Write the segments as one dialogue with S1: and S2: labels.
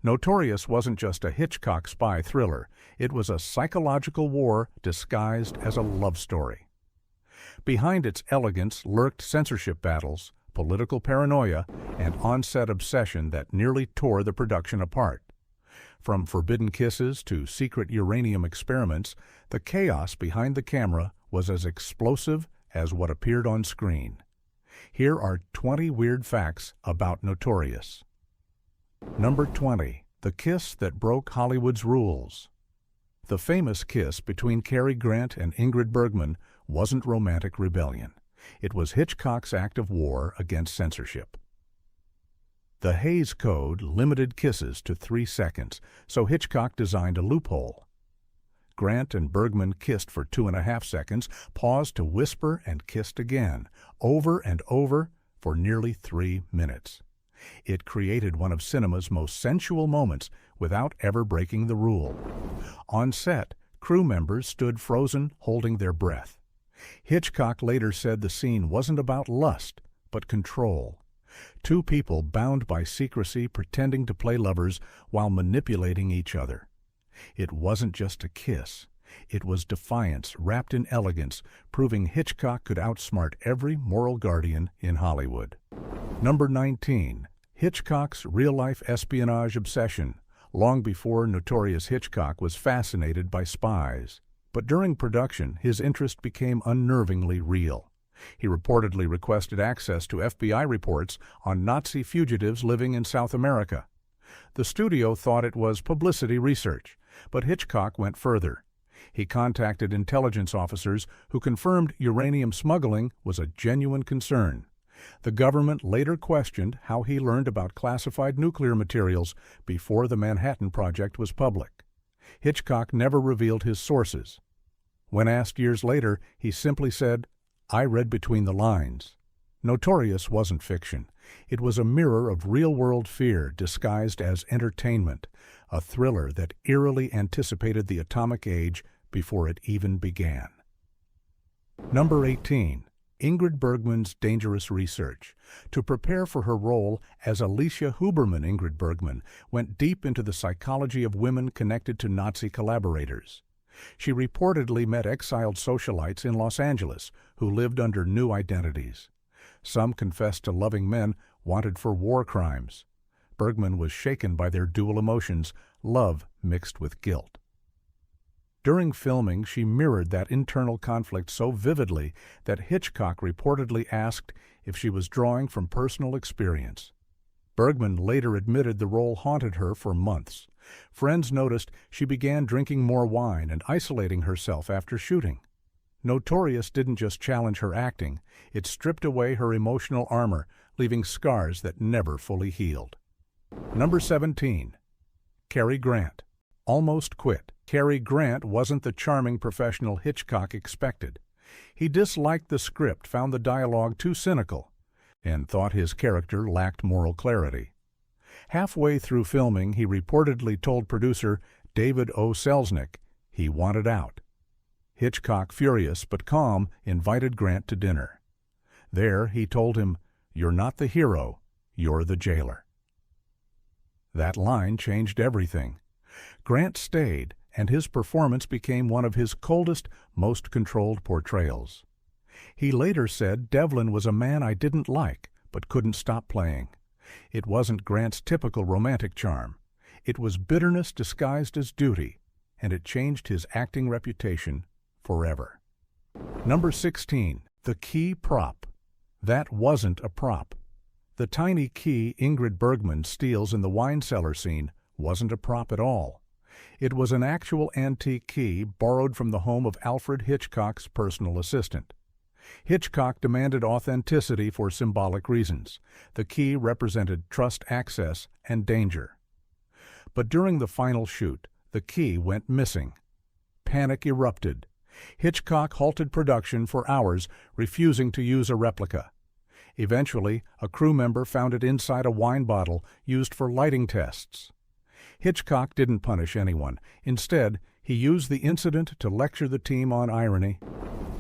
S1: Notorious wasn't just a Hitchcock spy thriller, it was a psychological war disguised as a love story. Behind its elegance lurked censorship battles, political paranoia, and on-set obsession that nearly tore the production apart. From forbidden kisses to secret uranium experiments, the chaos behind the camera was as explosive as what appeared on screen. Here are 20 weird facts about Notorious. Number 20. The kiss that broke Hollywood's rules. The famous kiss between Cary Grant and Ingrid Bergman wasn't romantic rebellion. It was Hitchcock's act of war against censorship. The Hays Code limited kisses to 3 seconds, so Hitchcock designed a loophole. Grant and Bergman kissed for 2.5 seconds, paused to whisper and kissed again, over and over, for nearly 3 minutes. It created one of cinema's most sensual moments without ever breaking the rule. On set, crew members stood frozen, holding their breath. Hitchcock later said the scene wasn't about lust, but control. 2 people bound by secrecy pretending to play lovers while manipulating each other. It wasn't just a kiss. It was defiance wrapped in elegance, proving Hitchcock could outsmart every moral guardian in Hollywood. Number 19. Hitchcock's real-life espionage obsession. Long before Notorious, Hitchcock was fascinated by spies. But during production, his interest became unnervingly real. He reportedly requested access to FBI reports on Nazi fugitives living in South America. The studio thought it was publicity research, but Hitchcock went further. He contacted intelligence officers who confirmed uranium smuggling was a genuine concern. The government later questioned how he learned about classified nuclear materials before the Manhattan Project was public. Hitchcock never revealed his sources. When asked years later, he simply said, "I read between the lines." Notorious wasn't fiction. It was a mirror of real-world fear disguised as entertainment, a thriller that eerily anticipated the atomic age before it even began. Number 18. Ingrid Bergman's dangerous research. To prepare for her role as Alicia Huberman, Ingrid Bergman went deep into the psychology of women connected to Nazi collaborators. She reportedly met exiled socialites in Los Angeles who lived under new identities. Some confessed to loving men wanted for war crimes. Bergman was shaken by their dual emotions, love mixed with guilt. During filming, she mirrored that internal conflict so vividly that Hitchcock reportedly asked if she was drawing from personal experience. Bergman later admitted the role haunted her for months. Friends noticed she began drinking more wine and isolating herself after shooting. Notorious didn't just challenge her acting, it stripped away her emotional armor, leaving scars that never fully healed. Number 17. Cary Grant. Almost quit. Cary Grant wasn't the charming professional Hitchcock expected. He disliked the script, found the dialogue too cynical, and thought his character lacked moral clarity. Halfway through filming, he reportedly told producer David O. Selznick he wanted out. Hitchcock, furious but calm, invited Grant to dinner. There, he told him, "You're not the hero, you're the jailer." That line changed everything. Grant stayed, and his performance became one of his coldest, most controlled portrayals. He later said, "Devlin was a man I didn't like, but couldn't stop playing." It wasn't Grant's typical romantic charm. It was bitterness disguised as duty, and it changed his acting reputation forever. Number 16. The key prop. That wasn't a prop. The tiny key Ingrid Bergman steals in the wine cellar scene wasn't a prop at all. It was an actual antique key borrowed from the home of Alfred Hitchcock's personal assistant. Hitchcock demanded authenticity for symbolic reasons. The key represented trust access and danger. But during the final shoot, the key went missing. Panic erupted. Hitchcock halted production for hours, refusing to use a replica. Eventually, a crew member found it inside a wine bottle used for lighting tests. Hitchcock didn't punish anyone. Instead, he used the incident to lecture the team on irony.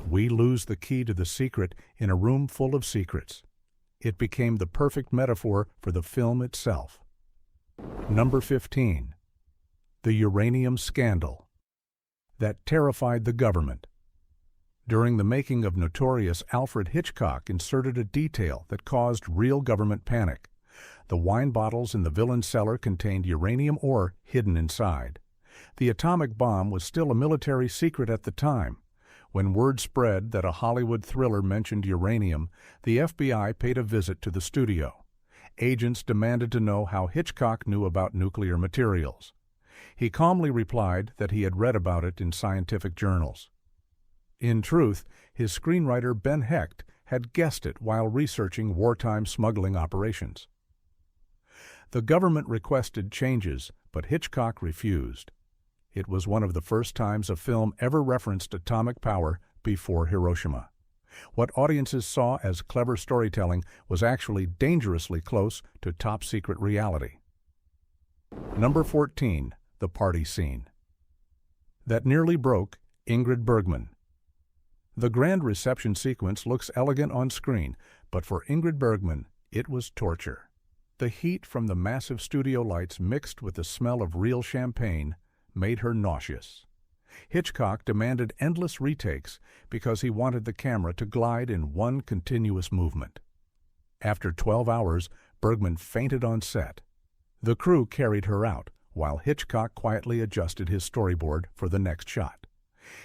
S1: We lose the key to the secret in a room full of secrets. It became the perfect metaphor for the film itself. Number 15. The Uranium Scandal. That terrified the government. During the making of Notorious, Alfred Hitchcock inserted a detail that caused real government panic. The wine bottles in the villain's cellar contained uranium ore hidden inside. The atomic bomb was still a military secret at the time. When word spread that a Hollywood thriller mentioned uranium, the FBI paid a visit to the studio. Agents demanded to know how Hitchcock knew about nuclear materials. He calmly replied that he had read about it in scientific journals. In truth, his screenwriter Ben Hecht had guessed it while researching wartime smuggling operations. The government requested changes, but Hitchcock refused. It was one of the first times a film ever referenced atomic power before Hiroshima. What audiences saw as clever storytelling was actually dangerously close to top-secret reality. Number 14. The Party Scene. That nearly broke Ingrid Bergman. The grand reception sequence looks elegant on screen, but for Ingrid Bergman, it was torture. The heat from the massive studio lights mixed with the smell of real champagne made her nauseous. Hitchcock demanded endless retakes because he wanted the camera to glide in one continuous movement. After 12 hours, Bergman fainted on set. The crew carried her out, while Hitchcock quietly adjusted his storyboard for the next shot.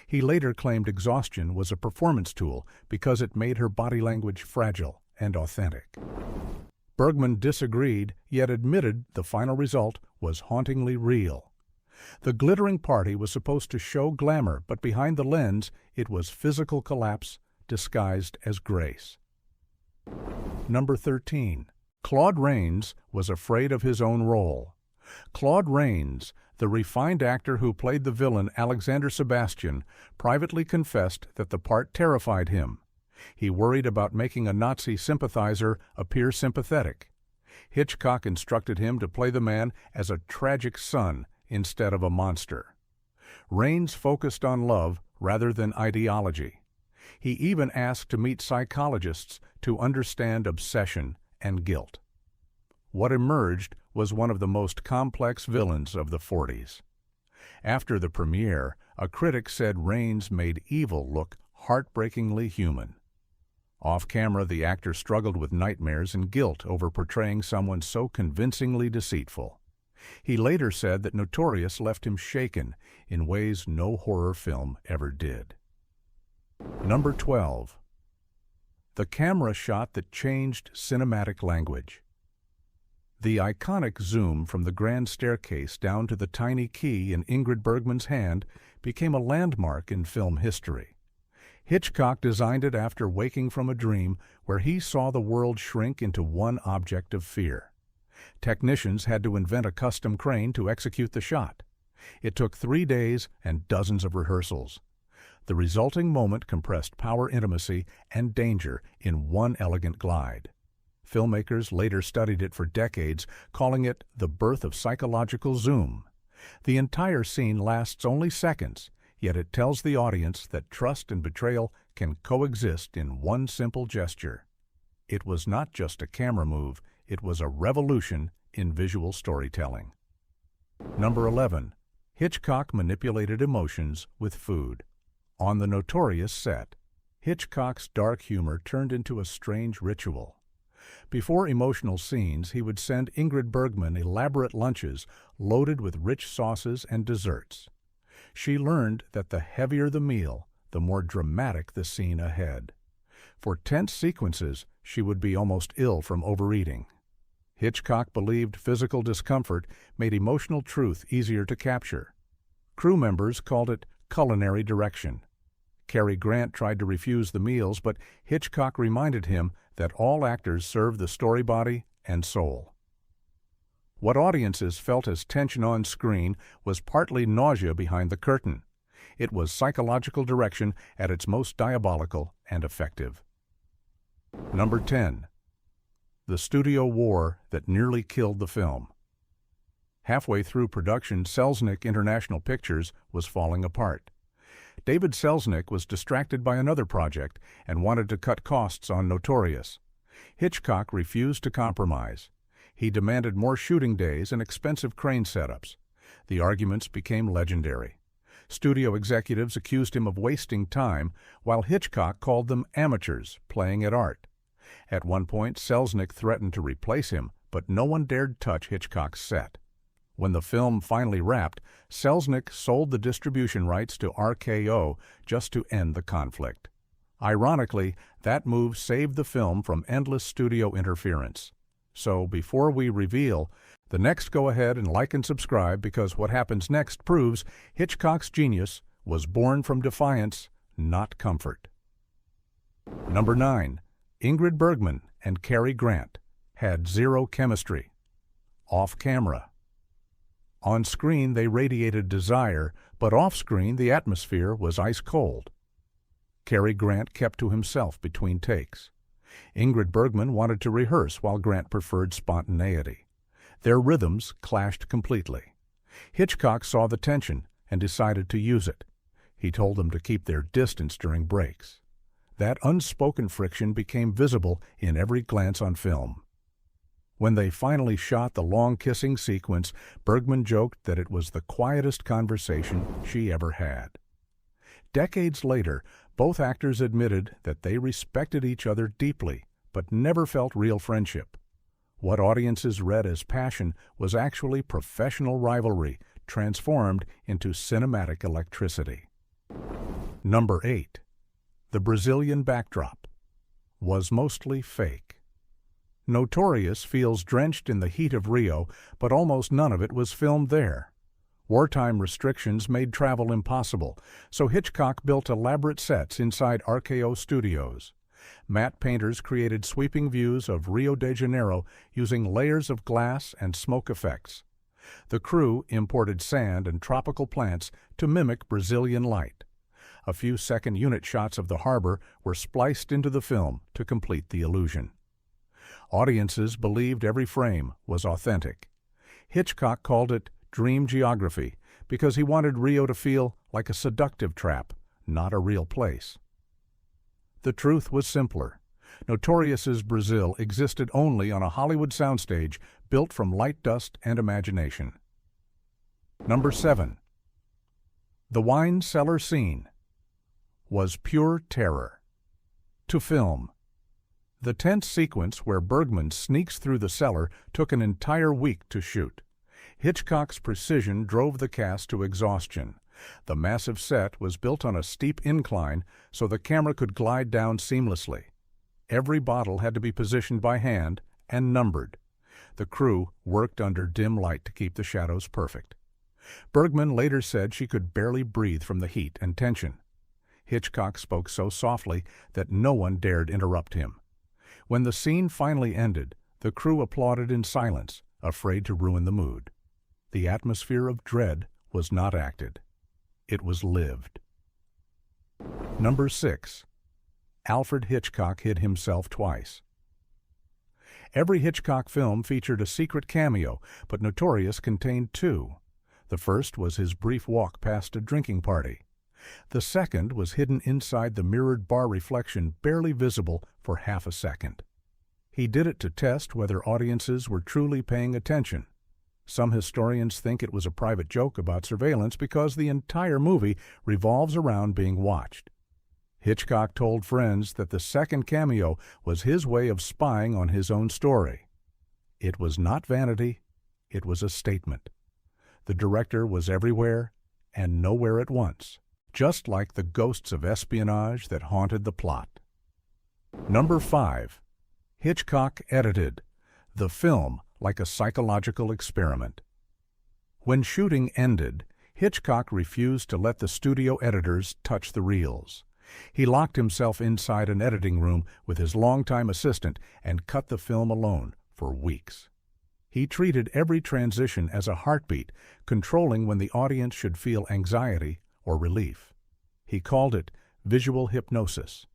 S1: He later claimed exhaustion was a performance tool because it made her body language fragile and authentic. Bergman disagreed, yet admitted the final result was hauntingly real. The glittering party was supposed to show glamour, but behind the lens, it was physical collapse disguised as grace. Number 13. Claude Rains was afraid of his own role. Claude Rains, the refined actor who played the villain Alexander Sebastian, privately confessed that the part terrified him. He worried about making a Nazi sympathizer appear sympathetic. Hitchcock instructed him to play the man as a tragic son instead of a monster. Rains focused on love rather than ideology. He even asked to meet psychologists to understand obsession and guilt. What emerged was one of the most complex villains of the 40s. After the premiere, a critic said Rains made evil look heartbreakingly human. Off-camera, the actor struggled with nightmares and guilt over portraying someone so convincingly deceitful. He later said that Notorious left him shaken in ways no horror film ever did. Number 12. The camera shot that changed cinematic language. The iconic zoom from the grand staircase down to the tiny key in Ingrid Bergman's hand became a landmark in film history. Hitchcock designed it after waking from a dream where he saw the world shrink into one object of fear. Technicians had to invent a custom crane to execute the shot. It took 3 days and dozens of rehearsals. The resulting moment compressed power, intimacy, and danger in one elegant glide. Filmmakers later studied it for decades, calling it the birth of psychological zoom. The entire scene lasts only seconds, yet it tells the audience that trust and betrayal can coexist in one simple gesture. It was not just a camera move, it was a revolution in visual storytelling. Number 11. Hitchcock manipulated emotions with food. On the Notorious set, Hitchcock's dark humor turned into a strange ritual. Before emotional scenes, he would send Ingrid Bergman elaborate lunches loaded with rich sauces and desserts. She learned that the heavier the meal, the more dramatic the scene ahead. For tense sequences, she would be almost ill from overeating. Hitchcock believed physical discomfort made emotional truth easier to capture. Crew members called it culinary direction. Cary Grant tried to refuse the meals, but Hitchcock reminded him that all actors serve the story body and soul. What audiences felt as tension on screen was partly nausea behind the curtain. It was psychological direction at its most diabolical and effective. Number 10. The studio war that nearly killed the film. Halfway through production, Selznick International Pictures was falling apart. David Selznick was distracted by another project and wanted to cut costs on Notorious. Hitchcock refused to compromise. He demanded more shooting days and expensive crane setups. The arguments became legendary. Studio executives accused him of wasting time, while Hitchcock called them amateurs playing at art. At one point, Selznick threatened to replace him, but no one dared touch Hitchcock's set. When the film finally wrapped, Selznick sold the distribution rights to RKO just to end the conflict. Ironically, that move saved the film from endless studio interference. So, before we reveal, the next go ahead and like and subscribe, because what happens next proves Hitchcock's genius was born from defiance, not comfort. Number 9. Ingrid Bergman and Cary Grant had zero chemistry. Off camera. On screen they radiated desire, but off screen the atmosphere was ice cold. Cary Grant kept to himself between takes. Ingrid Bergman wanted to rehearse while Grant preferred spontaneity. Their rhythms clashed completely. Hitchcock saw the tension and decided to use it. He told them to keep their distance during breaks. That unspoken friction became visible in every glance on film. When they finally shot the long kissing sequence, Bergman joked that it was the quietest conversation she ever had. Decades later, both actors admitted that they respected each other deeply, but never felt real friendship. What audiences read as passion was actually professional rivalry, transformed into cinematic electricity. Number 8. The Brazilian backdrop was mostly fake. Notorious feels drenched in the heat of Rio, but almost none of it was filmed there. Wartime restrictions made travel impossible, so Hitchcock built elaborate sets inside RKO studios. Matte painters created sweeping views of Rio de Janeiro using layers of glass and smoke effects. The crew imported sand and tropical plants to mimic Brazilian light. A few second unit shots of the harbor were spliced into the film to complete the illusion. Audiences believed every frame was authentic. Hitchcock called it dream geography because he wanted Rio to feel like a seductive trap, not a real place. The truth was simpler. Notorious's Brazil existed only on a Hollywood soundstage built from light dust and imagination. Number 7. The wine cellar scene was pure terror. To film. The tense sequence where Bergman sneaks through the cellar took an entire week to shoot. Hitchcock's precision drove the cast to exhaustion. The massive set was built on a steep incline so the camera could glide down seamlessly. Every bottle had to be positioned by hand and numbered. The crew worked under dim light to keep the shadows perfect. Bergman later said she could barely breathe from the heat and tension. Hitchcock spoke so softly that no one dared interrupt him. When the scene finally ended, the crew applauded in silence, afraid to ruin the mood. The atmosphere of dread was not acted. It was lived. Number 6. Alfred Hitchcock hid himself twice. Every Hitchcock film featured a secret cameo, but Notorious contained 2. The first was his brief walk past a drinking party. The second was hidden inside the mirrored bar reflection, barely visible for half a second. He did it to test whether audiences were truly paying attention. Some historians think it was a private joke about surveillance because the entire movie revolves around being watched. Hitchcock told friends that the second cameo was his way of spying on his own story. It was not vanity, it was a statement. The director was everywhere and nowhere at once, just like the ghosts of espionage that haunted the plot. Number 5. Hitchcock edited the film like a psychological experiment. When shooting ended, Hitchcock refused to let the studio editors touch the reels. He locked himself inside an editing room with his longtime assistant and cut the film alone for weeks. He treated every transition as a heartbeat, controlling when the audience should feel anxiety or relief. He called it visual hypnosis.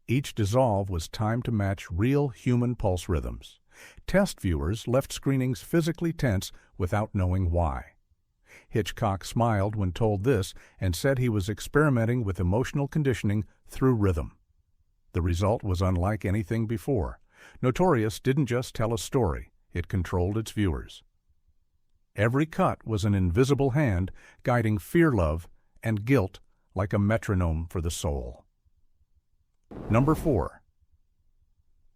S1: Each dissolve was timed to match real human pulse rhythms. Test viewers left screenings physically tense without knowing why. Hitchcock smiled when told this and said he was experimenting with emotional conditioning through rhythm. The result was unlike anything before. Notorious didn't just tell a story, it controlled its viewers. Every cut was an invisible hand guiding fear-love and guilt like a metronome for the soul. Number 4.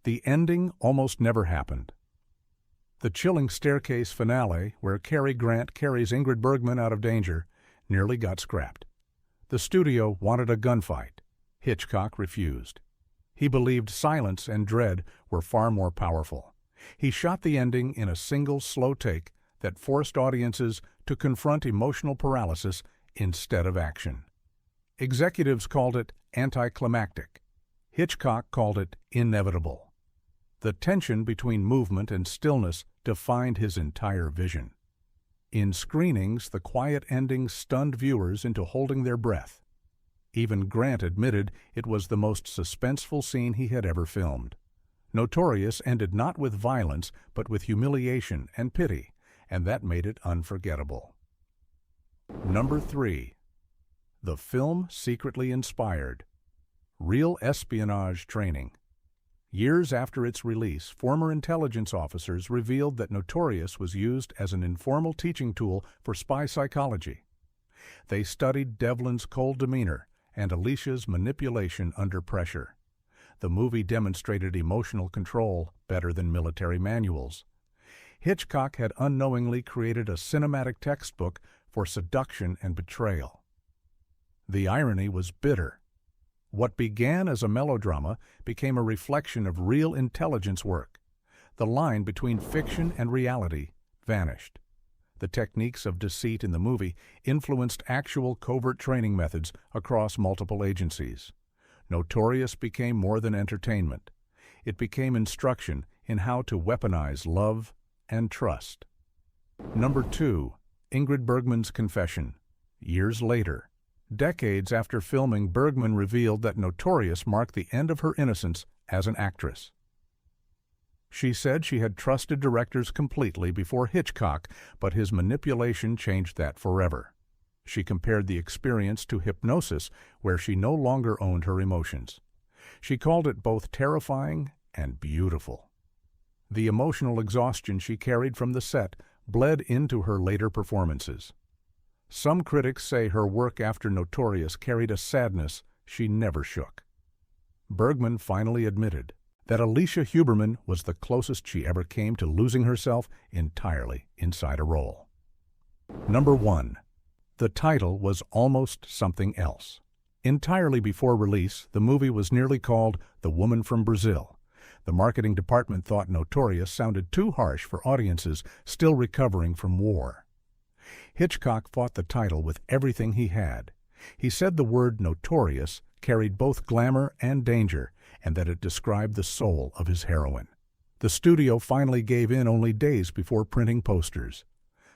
S1: The ending almost never happened. The chilling staircase finale, where Cary Grant carries Ingrid Bergman out of danger, nearly got scrapped. The studio wanted a gunfight. Hitchcock refused. He believed silence and dread were far more powerful. He shot the ending in a single slow take that forced audiences to confront emotional paralysis instead of action. Executives called it anticlimactic. Hitchcock called it inevitable. The tension between movement and stillness defined his entire vision. In screenings, the quiet ending stunned viewers into holding their breath. Even Grant admitted it was the most suspenseful scene he had ever filmed. Notorious ended not with violence, but with humiliation and pity, and that made it unforgettable. Number 3. The film secretly inspired. Real espionage training. Years after its release, former intelligence officers revealed that Notorious was used as an informal teaching tool for spy psychology. They studied Devlin's cold demeanor and Alicia's manipulation under pressure. The movie demonstrated emotional control better than military manuals. Hitchcock had unknowingly created a cinematic textbook for seduction and betrayal. The irony was bitter. What began as a melodrama became a reflection of real intelligence work. The line between fiction and reality vanished. The techniques of deceit in the movie influenced actual covert training methods across multiple agencies. Notorious became more than entertainment. It became instruction in how to weaponize love and trust. Number 2. Ingrid Bergman's confession. Years later, decades after filming, Bergman revealed that Notorious marked the end of her innocence as an actress. She said she had trusted directors completely before Hitchcock, but his manipulation changed that forever. She compared the experience to hypnosis, where she no longer owned her emotions. She called it both terrifying and beautiful. The emotional exhaustion she carried from the set bled into her later performances. Some critics say her work after Notorious carried a sadness she never shook. Bergman finally admitted that Alicia Huberman was the closest she ever came to losing herself entirely inside a role. Number 1. The title was almost something else. Entirely before release, the movie was nearly called The Woman from Brazil. The marketing department thought Notorious sounded too harsh for audiences still recovering from war. Hitchcock fought the title with everything he had. He said the word notorious carried both glamour and danger, and that it described the soul of his heroine. The studio finally gave in only days before printing posters.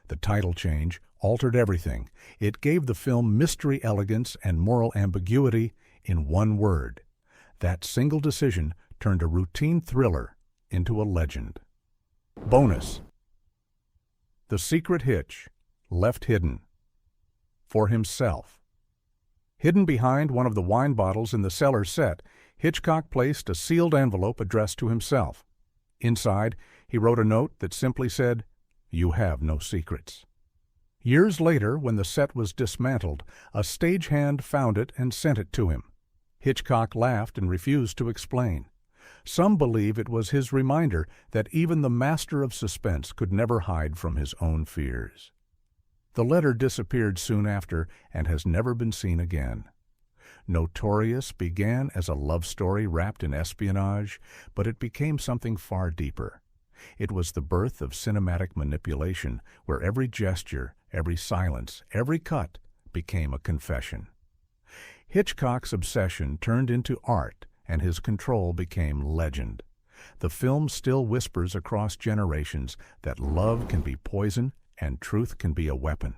S1: The title change altered everything. It gave the film mystery, elegance, and moral ambiguity in one word. That single decision turned a routine thriller into a legend. Bonus. The secret Hitch, left hidden. For himself. Hidden behind one of the wine bottles in the cellar set, Hitchcock placed a sealed envelope addressed to himself. Inside, he wrote a note that simply said, "You have no secrets." Years later, when the set was dismantled, a stagehand found it and sent it to him. Hitchcock laughed and refused to explain. Some believe it was his reminder that even the master of suspense could never hide from his own fears. The letter disappeared soon after and has never been seen again. Notorious began as a love story wrapped in espionage, but it became something far deeper. It was the birth of cinematic manipulation, where every gesture, every silence, every cut became a confession. Hitchcock's obsession turned into art, and his control became legend. The film still whispers across generations that love can be poison and truth can be a weapon.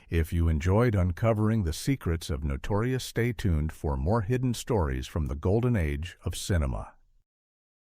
S1: If you enjoyed uncovering the secrets of Notorious, stay tuned for more hidden stories from the golden age of cinema.